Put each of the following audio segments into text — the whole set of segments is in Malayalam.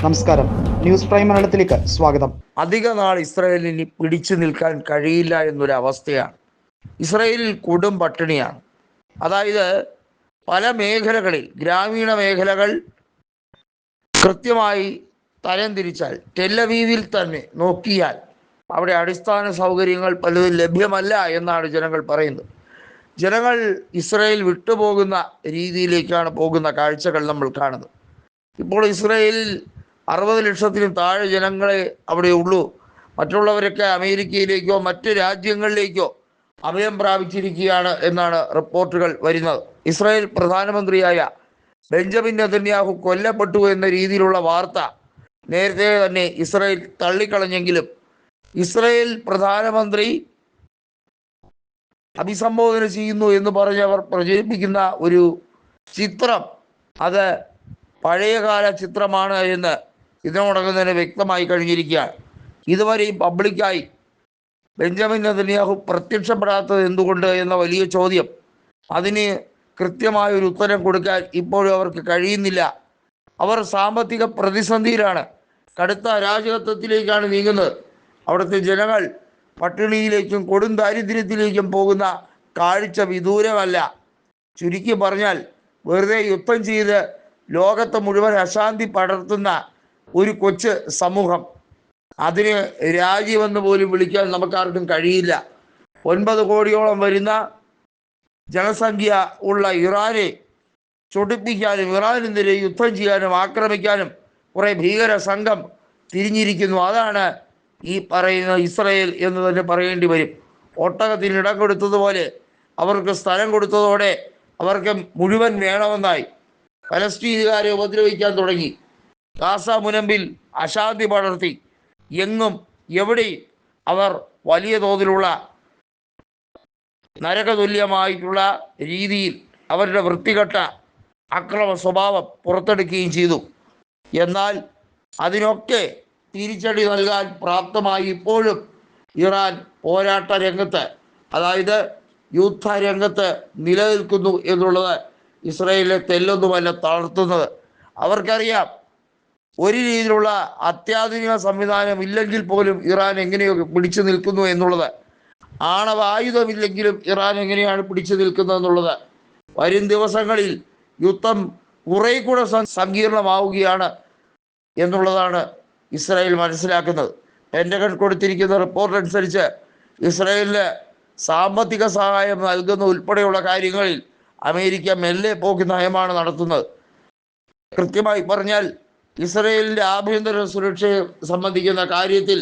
നമസ്കാരം, ന്യൂസ് പ്രൈം മലയാളത്തിലേക്ക് സ്വാഗതം. അധിക നാൾ ഇസ്രായേലിന് പിടിച്ചു നിൽക്കാൻ കഴിയില്ല എന്നൊരു അവസ്ഥയാണ്. ഇസ്രായേലിൽ കൊടും പട്ടിണിയാണ്. അതായത് പല മേഖലകളിൽ, ഗ്രാമീണ മേഖലകൾ കൃത്യമായി തരംതിരിച്ചാൽ, ടെല്ലവീവിൽ തന്നെ നോക്കിയാൽ അവിടെ അടിസ്ഥാന സൗകര്യങ്ങൾ പലതും ലഭ്യമല്ല എന്നാണ് ജനങ്ങൾ പറയുന്നത്. ജനങ്ങൾ ഇസ്രായേൽ വിട്ടുപോകുന്ന രീതിയിലേക്കാണ് പോകുന്ന കാഴ്ചകൾ നമ്മൾ കാണുന്നത്. ഇപ്പോൾ ഇസ്രായേലിൽ 60 ലക്ഷത്തിനും താഴെ ജനങ്ങളെ അവിടെ ഉള്ളൂ. മറ്റുള്ളവരൊക്കെ അമേരിക്കയിലേക്കോ മറ്റ് രാജ്യങ്ങളിലേക്കോ അഭയം പ്രാപിച്ചിരിക്കുകയാണ് എന്നാണ് റിപ്പോർട്ടുകൾ വരുന്നത്. ഇസ്രായേൽ പ്രധാനമന്ത്രിയായ ബെഞ്ചമിൻ നെതന്യാഹു കൊല്ലപ്പെട്ടു എന്ന രീതിയിലുള്ള വാർത്ത നേരത്തെ തന്നെ ഇസ്രായേൽ തള്ളിക്കളഞ്ഞെങ്കിലും ഇസ്രായേൽ പ്രധാനമന്ത്രി അഭിസംബോധന ചെയ്യുന്നു എന്ന് പറഞ്ഞ് അവർ പ്രചരിപ്പിക്കുന്ന ഒരു ചിത്രം, അത് പഴയകാല ചിത്രമാണ് എന്ന് ഇതിനോടകം തന്നെ വ്യക്തമായി കഴിഞ്ഞിരിക്കുകയാണ്. ഇതുവരെയും പബ്ലിക്കായി ബെഞ്ചമിൻ നെതന്യാഹു പ്രത്യക്ഷപ്പെടാത്തത് എന്തുകൊണ്ട് എന്ന വലിയ ചോദ്യം, അതിന് കൃത്യമായൊരു ഉത്തരം കൊടുക്കാൻ ഇപ്പോഴും അവർക്ക് കഴിയുന്നില്ല. അവർ സാമ്പത്തിക പ്രതിസന്ധിയിലാണ്, കടുത്ത അരാജകത്വത്തിലേക്കാണ് നീങ്ങുന്നത്. അവിടുത്തെ ജനങ്ങൾ പട്ടിണിയിലേക്കും കൊടും ദാരിദ്ര്യത്തിലേക്കും പോകുന്ന കാഴ്ച വിദൂരമല്ല. ചുരുക്കി പറഞ്ഞാൽ, വെറുതെ യുദ്ധം ചെയ്ത് ലോകത്ത് മുഴുവൻ അശാന്തി പടർത്തുന്ന ഒരു കൊച്ചു സമൂഹം, അതിന് രാജ്യമെന്ന് പോലും വിളിക്കാൻ നമുക്കാർക്കും കഴിയില്ല. 9 കോടിയോളം വരുന്ന ജനസംഖ്യ ഉള്ള ഇറാനെ ചൊടിപ്പിക്കാനും ഇറാനെതിരെ യുദ്ധം ചെയ്യാനും ആക്രമിക്കാനും കുറേ ഭീകര സംഘം തിരിഞ്ഞിരിക്കുന്നു. അതാണ് ഈ പറയുന്ന ഇസ്രായേൽ എന്ന് തന്നെ പറയേണ്ടി വരും. ഒട്ടകത്തിന് ഇടം കൊടുത്തതുപോലെ അവർക്ക് സ്ഥലം കൊടുത്തതോടെ അവർക്ക് മുഴുവൻ വേണമെന്നായി. പലസ്തീനുകാരെ ഉപദ്രവിക്കാൻ തുടങ്ങി. ഗാസ മുനമ്പിൽ അശാന്തി പടർത്തി. എങ്ങും എവിടെയും അവർ വലിയ തോതിലുള്ള നരകതുല്യമായിട്ടുള്ള രീതിയിൽ അവരുടെ വൃത്തികെട്ട അക്രമ സ്വഭാവം പുറത്തെടുക്കുകയും ചെയ്തു. എന്നാൽ അതിനൊക്കെ തിരിച്ചടി നൽകാൻ പ്രാപ്തമായി ഇപ്പോഴും ഇറാൻ പോരാട്ട രംഗത്ത്, അതായത് യുദ്ധരംഗത്ത് നിലനിൽക്കുന്നു എന്നുള്ളത് ഇസ്രായേലിനെ തെല്ലൊന്നുമല്ല തളർത്തുന്നത്. അവർക്കറിയാം, ഒരു രീതിയിലുള്ള അത്യാധുനിക സംവിധാനം ഇല്ലെങ്കിൽ പോലും ഇറാൻ എങ്ങനെയൊക്കെ പിടിച്ചു നിൽക്കുന്നു എന്നുള്ളത്. ആണവായുധമില്ലെങ്കിലും ഇറാൻ എങ്ങനെയാണ് പിടിച്ചു നിൽക്കുന്നത് എന്നുള്ളത്. വരും ദിവസങ്ങളിൽ യുദ്ധം കുറെ കൂടെ സങ്കീർണമാവുകയാണ് എന്നുള്ളതാണ് ഇസ്രായേൽ മനസ്സിലാക്കുന്നത്. പെന്റഗൺ കൊടുത്തിരിക്കുന്ന റിപ്പോർട്ട് അനുസരിച്ച് ഇസ്രായേലിന് സാമ്പത്തിക സഹായം നൽകുന്ന ഉൾപ്പെടെയുള്ള കാര്യങ്ങളിൽ അമേരിക്ക മെല്ലെ പോക്ക് നയമാണ് നടത്തുന്നത്. കൃത്യമായി പറഞ്ഞാൽ, ഇസ്രായേലിൻ്റെ ആഭ്യന്തര സുരക്ഷയെ സംബന്ധിക്കുന്ന കാര്യത്തിൽ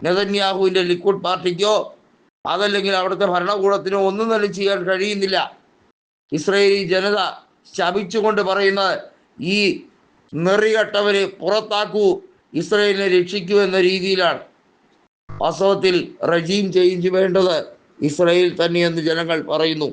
നെതന്യാഹുവിൻ്റെ ലിക്വിഡ് പാർട്ടിക്കോ അതല്ലെങ്കിൽ അവിടുത്തെ ഭരണകൂടത്തിനോ ഒന്നും തന്നെ ചെയ്യാൻ കഴിയുന്നില്ല. ഇസ്രായേലി ജനത ശപിച്ചുകൊണ്ട് പറയുന്നത്, ഈ നെറികെട്ടവരെ പുറത്താക്കൂ, ഇസ്രായേലിനെ രക്ഷിക്കൂ എന്ന രീതിയിലാണ്. വാസ്തവത്തിൽ റെജീം ചേഞ്ച് വേണ്ടത് ഇസ്രായേൽ തന്നെയെന്ന് ജനങ്ങൾ പറയുന്നു.